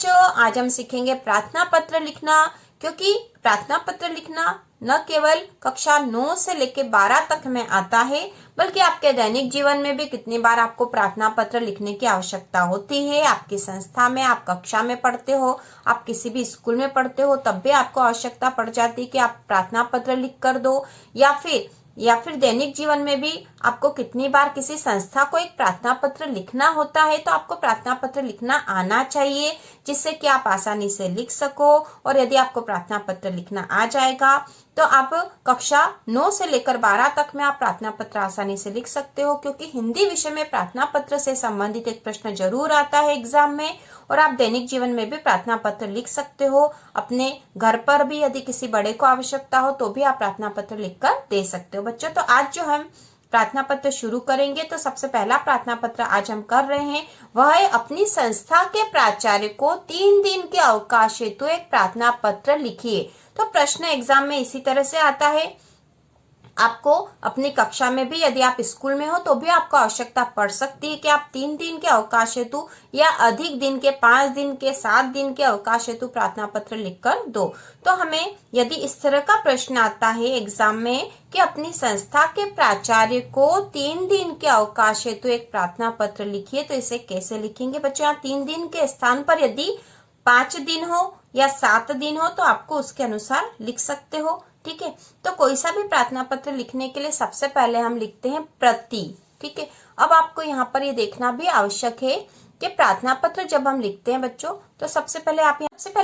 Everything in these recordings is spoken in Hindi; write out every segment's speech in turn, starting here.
बच्चों, आज हम सीखेंगे प्रार्थना पत्र लिखना, क्योंकि प्रार्थना पत्र लिखना न केवल कक्षा 9 से लेकर 12 तक में आता है, बल्कि आपके दैनिक जीवन में भी कितनी बार आपको प्रार्थना पत्र लिखने की आवश्यकता होती है। आपकी संस्था में, आप कक्षा में पढ़ते हो, आप किसी भी स्कूल में पढ़ते हो, तब भी आपको आवश्यकता पड़ जाती है कि आप प्रार्थना पत्र लिख कर दो, या फिर दैनिक जीवन में भी आपको कितनी बार किसी संस्था को एक प्रार्थना पत्र लिखना होता है। तो आपको प्रार्थना पत्र लिखना आना चाहिए, जिससे कि आप आसानी से लिख सको। और यदि आपको प्रार्थना पत्र लिखना आ जाएगा तो आप कक्षा 9 से लेकर 12 तक में आप प्रार्थना पत्र आसानी से लिख सकते हो, क्योंकि हिंदी विषय में प्रार्थना पत्र से संबंधित एक प्रश्न जरूर आता है एग्जाम में। और आप दैनिक जीवन में भी प्रार्थना पत्र लिख सकते हो। अपने घर पर भी यदि किसी बड़े को आवश्यकता हो तो भी आप प्रार्थना पत्र लिखकर दे सकते हो। बच्चों, तो आज जो हम प्रार्थना पत्र शुरू करेंगे, तो सबसे पहला प्रार्थना पत्र आज हम कर रहे हैं वह है अपनी संस्था के प्राचार्य को 3 दिन के अवकाश हेतु एक प्रार्थना पत्र लिखिए। तो प्रश्न एग्जाम में इसी तरह से आता है। आपको अपनी कक्षा में भी, यदि आप स्कूल में हो तो भी आपको आवश्यकता पड़ सकती है कि आप 3 दिन के अवकाश हेतु या अधिक दिन के 5 दिन के 7 दिन के अवकाश हेतु प्रार्थना पत्र लिखकर दो। तो हमें यदि इस तरह का प्रश्न आता है एग्जाम में कि अपनी संस्था के प्राचार्य को 3 दिन के अवकाश हेतु एक प्रार्थना पत्र लिखिए, तो इसे कैसे लिखेंगे बच्चों? यहाँ 3 दिन के स्थान पर यदि 5 दिन हो या 7 दिन हो तो आपको उसके अनुसार लिख सकते हो। ठीक है, तो कोई सा भी प्रार्थना पत्र लिखने के लिए सबसे पहले हम लिखते हैं प्रति। ठीक है, अब आपको यहाँ पर ये देखना भी आवश्यक है कि प्रार्थना पत्र जब हम लिखते हैं बच्चों, तो सबसे पहले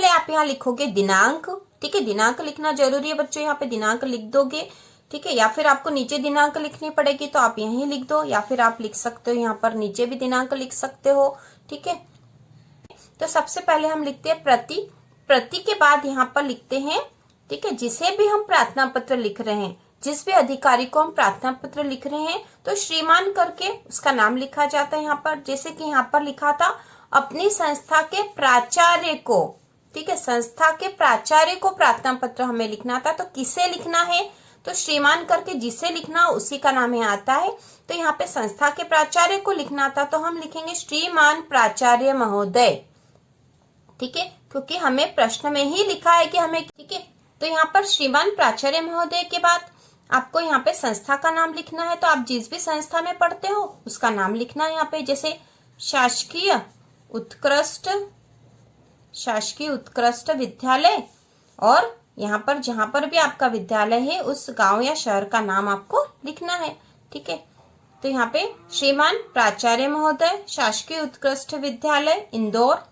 आप यहाँ लिखोगे दिनांक। ठीक है, दिनांक लिखना जरूरी है बच्चों, यहाँ पे दिनांक लिख दोगे। ठीक है, या फिर आपको नीचे दिनांक लिखनी पड़ेगी तो आप यहीं लिख दो, या फिर आप लिख सकते हो यहाँ पर नीचे भी दिनांक लिख सकते हो। ठीक है, तो सबसे पहले हम लिखते हैं प्रति। प्रति के बाद यहाँ पर लिखते हैं, ठीक है, जिसे भी हम प्रार्थना पत्र लिख रहे हैं, जिस भी अधिकारी को हम प्रार्थना पत्र लिख रहे हैं, तो श्रीमान करके उसका नाम लिखा जाता है यहाँ पर। जैसे कि यहाँ पर लिखा था अपनी संस्था के प्राचार्य को। ठीक है, संस्था के प्राचार्य को प्रार्थना पत्र हमें लिखना था, तो किसे लिखना है? तो श्रीमान करके जिसे लिखना उसी का नाम यहाँ आता है। तो यहाँ पे संस्था के प्राचार्य को लिखना था, तो हम लिखेंगे श्रीमान प्राचार्य महोदय। ठीक है, क्योंकि हमें प्रश्न में ही लिखा है कि हमें, ठीक है, तो यहाँ पर श्रीमान प्राचार्य महोदय के बाद आपको यहाँ पे संस्था का नाम लिखना है। तो आप जिस भी संस्था में पढ़ते हो उसका नाम लिखना है यहाँ पे, जैसे शासकीय उत्कृष्ट विद्यालय, और यहाँ पर जहां पर भी आपका विद्यालय है उस गांव या शहर का नाम आपको लिखना है। ठीक है, तो यहाँ पे श्रीमान प्राचार्य महोदय, शासकीय उत्कृष्ट विद्यालय इंदौर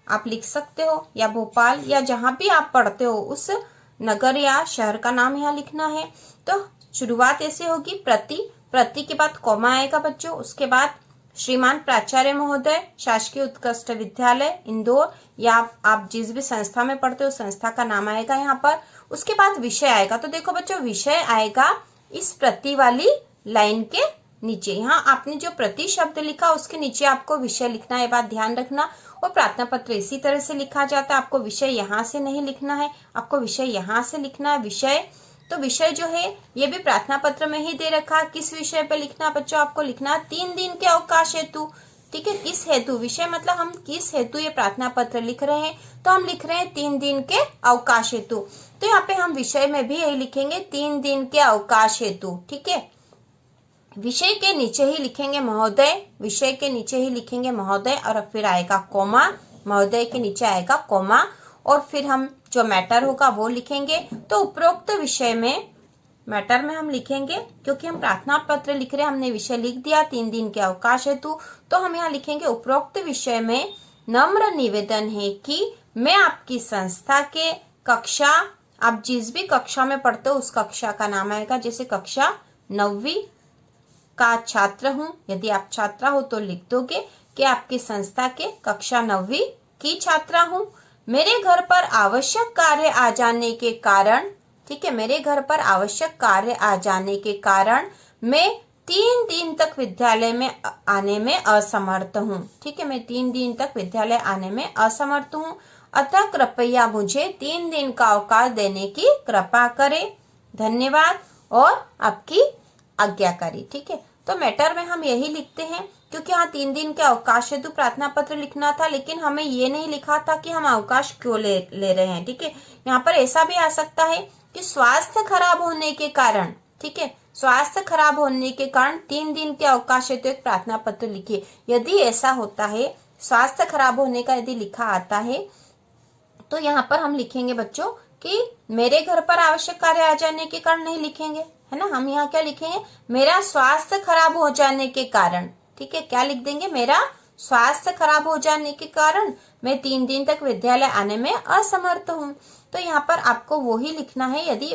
आप लिख सकते हो, या भोपाल, या जहां भी आप पढ़ते हो उस नगर या शहर का नाम यहाँ लिखना है। तो शुरुआत ऐसे होगी प्रति के बाद कॉमा आएगा बच्चों, उसके बाद श्रीमान प्राचार्य महोदय, शासकीय उत्कृष्ट विद्यालय इंदौर, या आप जिस भी संस्था में पढ़ते हो संस्था का नाम आएगा यहाँ पर। उसके बाद विषय आएगा। तो देखो बच्चों, विषय आएगा इस प्रति वाली लाइन के नीचे। यहाँ आपने जो प्रति शब्द लिखा उसके नीचे आपको विषय लिखना है, बात ध्यान रखना। और प्रार्थना पत्र इसी तरह से लिखा जाता है। आपको विषय यहाँ से नहीं लिखना है, आपको विषय यहाँ से लिखना है। विषय, तो विषय जो है ये भी प्रार्थना पत्र में ही दे रखा है। किस विषय पे लिखना बच्चों? आपको लिखना 3 दिन के अवकाश हेतु। ठीक है, किस हेतु? विषय मतलब हम किस हेतु ये प्रार्थना पत्र लिख रहे हैं, तो हम लिख रहे हैं 3 दिन के अवकाश हेतु। तो यहाँ पे हम विषय में भी यही लिखेंगे 3 दिन के अवकाश हेतु। ठीक है, विषय के नीचे ही लिखेंगे महोदय, विषय के नीचे ही लिखेंगे महोदय, और फिर आएगा कोमा, महोदय के नीचे आएगा कोमा, और फिर हम जो मैटर होगा वो लिखेंगे। तो उपरोक्त विषय में, मैटर में हम लिखेंगे, क्योंकि हम प्रार्थना पत्र लिख रहे हैं, हमने विषय लिख दिया 3 दिन के अवकाश हेतु, तो हम यहाँ लिखेंगे उपरोक्त विषय में नम्र निवेदन है कि मैं आपकी संस्था के कक्षा, आप जिस भी कक्षा में पढ़ते हो उस कक्षा का नाम आएगा, जैसे कक्षा 9वीं का छात्र हूँ। यदि आप छात्रा हो तो लिख दोगे कि आपकी संस्था के कक्षा 9वीं की छात्रा हूँ। मेरे घर पर आवश्यक कार्य आ जाने के कारण, ठीक है, मेरे घर पर आवश्यक कार्य आ जाने के कारण मैं 3 दिन तक विद्यालय में आने में असमर्थ हूँ। ठीक है, मैं 3 दिन तक विद्यालय आने में असमर्थ हूँ, अतः कृपया मुझे 3 दिन का अवकाश देने की कृपा करें। धन्यवाद और आपकी आज्ञाकारी। ठीक है, तो मैटर में हम यही लिखते हैं क्योंकि यहाँ 3 दिन के अवकाश हेतु प्रार्थना पत्र लिखना था, लेकिन हमें ये नहीं लिखा था कि हम अवकाश क्यों ले रहे हैं। ठीक है, यहाँ पर ऐसा भी आ सकता है कि स्वास्थ्य खराब होने के कारण, ठीक है, स्वास्थ्य खराब होने के कारण 3 दिन के अवकाश हेतु एक प्रार्थना पत्र लिखिए। यदि ऐसा होता है, स्वास्थ्य खराब होने का यदि लिखा आता है, तो यहाँ पर हम लिखेंगे बच्चों कि मेरे घर पर आवश्यक कार्य आ जाने के कारण नहीं लिखेंगे, है ना। हम यहाँ क्या लिखेंगे, मेरा स्वास्थ्य खराब हो जाने के कारण। ठीक है, क्या लिख देंगे, मेरा स्वास्थ्य खराब हो जाने के कारण मैं 3 दिन तक विद्यालय आने में असमर्थ हूँ। तो यहाँ पर आपको वही लिखना है यदि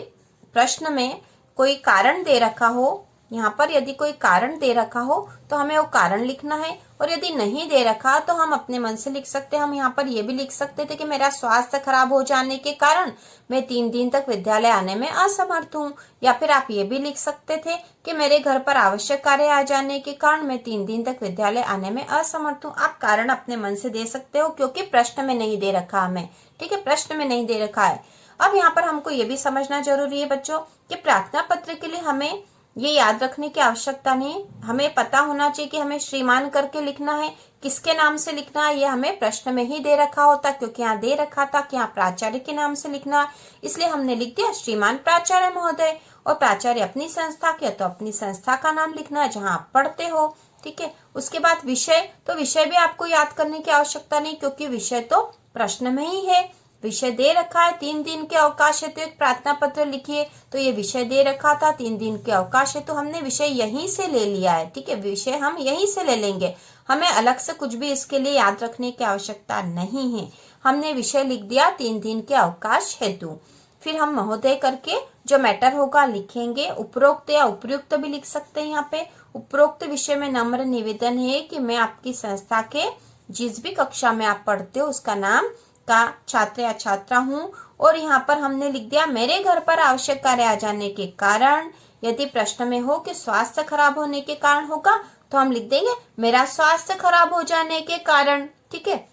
प्रश्न में कोई कारण दे रखा हो। यहाँ पर यदि कोई कारण दे रखा हो तो हमें वो कारण लिखना है, और यदि नहीं दे रखा तो हम अपने मन से लिख सकते हैं। हम यहाँ पर ये भी लिख सकते थे कि मेरा स्वास्थ्य खराब हो जाने के कारण मैं 3 दिन तक विद्यालय आने में असमर्थ हूँ। या फिर आप ये भी लिख सकते थे कि मेरे घर पर आवश्यक कार्य आ जाने के कारण मैं 3 दिन तक विद्यालय आने में असमर्थ हूँ। आप कारण अपने मन से दे सकते हो, क्योंकि प्रश्न में नहीं दे रखा हमें। ठीक है, प्रश्न में नहीं दे रखा है। अब यहाँ पर हमको ये भी समझना जरूरी है बच्चों कि प्रार्थना पत्र के लिए हमें ये याद रखने की आवश्यकता नहीं, हमें पता होना चाहिए कि हमें श्रीमान करके लिखना है, किसके नाम से लिखना है, ये हमें प्रश्न में ही दे रखा होता, क्योंकि यहाँ दे रखा था कि यहाँ प्राचार्य के नाम से लिखना है, इसलिए हमने लिख दिया श्रीमान प्राचार्य महोदय। और प्राचार्य अपनी संस्था के, तो अपनी संस्था का नाम लिखना है जहाँ आप पढ़ते हो। ठीक है, उसके बाद विषय, तो विषय भी आपको याद करने की आवश्यकता नहीं, क्योंकि विषय तो प्रश्न में ही है। विषय दे रखा है 3 दिन के अवकाश हेतु एक प्रार्थना पत्र लिखिए, तो ये विषय दे रखा था 3 दिन के अवकाश है, तो हमने विषय यहीं से ले लिया है। ठीक है, विषय हम यहीं से ले लेंगे, हमें अलग से कुछ भी इसके लिए याद रखने की आवश्यकता नहीं है। हमने विषय लिख दिया 3 दिन के अवकाश हेतु। फिर हम महोदय करके जो मैटर होगा लिखेंगे। उपरोक्त या उपयुक्त भी लिख सकते हैं। यहाँ पे उपरोक्त विषय में नम्र निवेदन है कि मैं आपकी संस्था के जिस भी कक्षा में आप पढ़ते हो उसका नाम का छात्र या छात्रा हूँ। और यहाँ पर हमने लिख दिया मेरे घर पर आवश्यक कार्य आ जाने के कारण। यदि प्रश्न में हो कि स्वास्थ्य खराब होने के कारण होगा तो हम लिख देंगे मेरा स्वास्थ्य खराब हो जाने के कारण। ठीक है,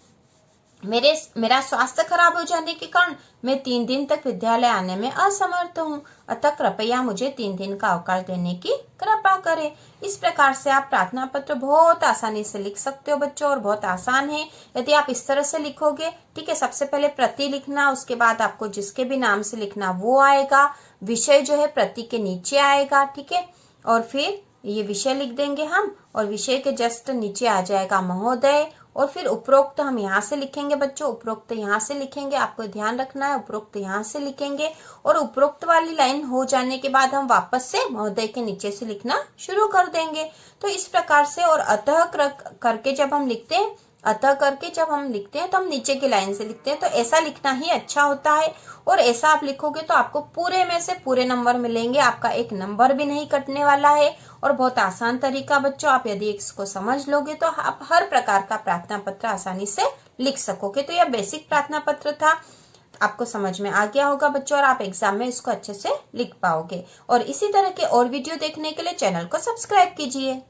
मेरा स्वास्थ्य खराब हो जाने के कारण मैं 3 दिन तक विद्यालय आने में असमर्थ हूँ, अतः कृपया मुझे 3 दिन का अवकाश देने की कृपा करें। इस प्रकार से आप प्रार्थना पत्र बहुत आसानी से लिख सकते हो बच्चों, और बहुत आसान है यदि आप इस तरह से लिखोगे। ठीक है, सबसे पहले प्रति लिखना, उसके बाद आपको जिसके भी नाम से लिखना वो आएगा, विषय जो है प्रति के नीचे आएगा। ठीक है, और फिर ये विषय लिख देंगे हम, और विषय के जस्ट नीचे आ जाएगा महोदय, और फिर उपरोक्त हम यहाँ से लिखेंगे बच्चों, उपरोक्त यहाँ से लिखेंगे, आपको ध्यान रखना है, उपरोक्त यहाँ से लिखेंगे। और उपरोक्त वाली लाइन हो जाने के बाद हम वापस से महोदय के नीचे से लिखना शुरू कर देंगे। तो इस प्रकार से, और अतः करके जब हम लिखते हैं, अतः करके जब हम लिखते हैं तो हम नीचे की लाइन से लिखते हैं, तो ऐसा लिखना ही अच्छा होता है। और ऐसा आप लिखोगे तो आपको पूरे में से पूरे नंबर मिलेंगे, आपका एक नंबर भी नहीं कटने वाला है। और बहुत आसान तरीका बच्चों, आप यदि इसको समझ लोगे तो आप हर प्रकार का प्रार्थना पत्र आसानी से लिख सकोगे। तो यह बेसिक प्रार्थना पत्र था, आपको समझ में आ गया होगा बच्चों, और आप एग्जाम में इसको अच्छे से लिख पाओगे। और इसी तरह के और वीडियो देखने के लिए चैनल को सब्सक्राइब कीजिए।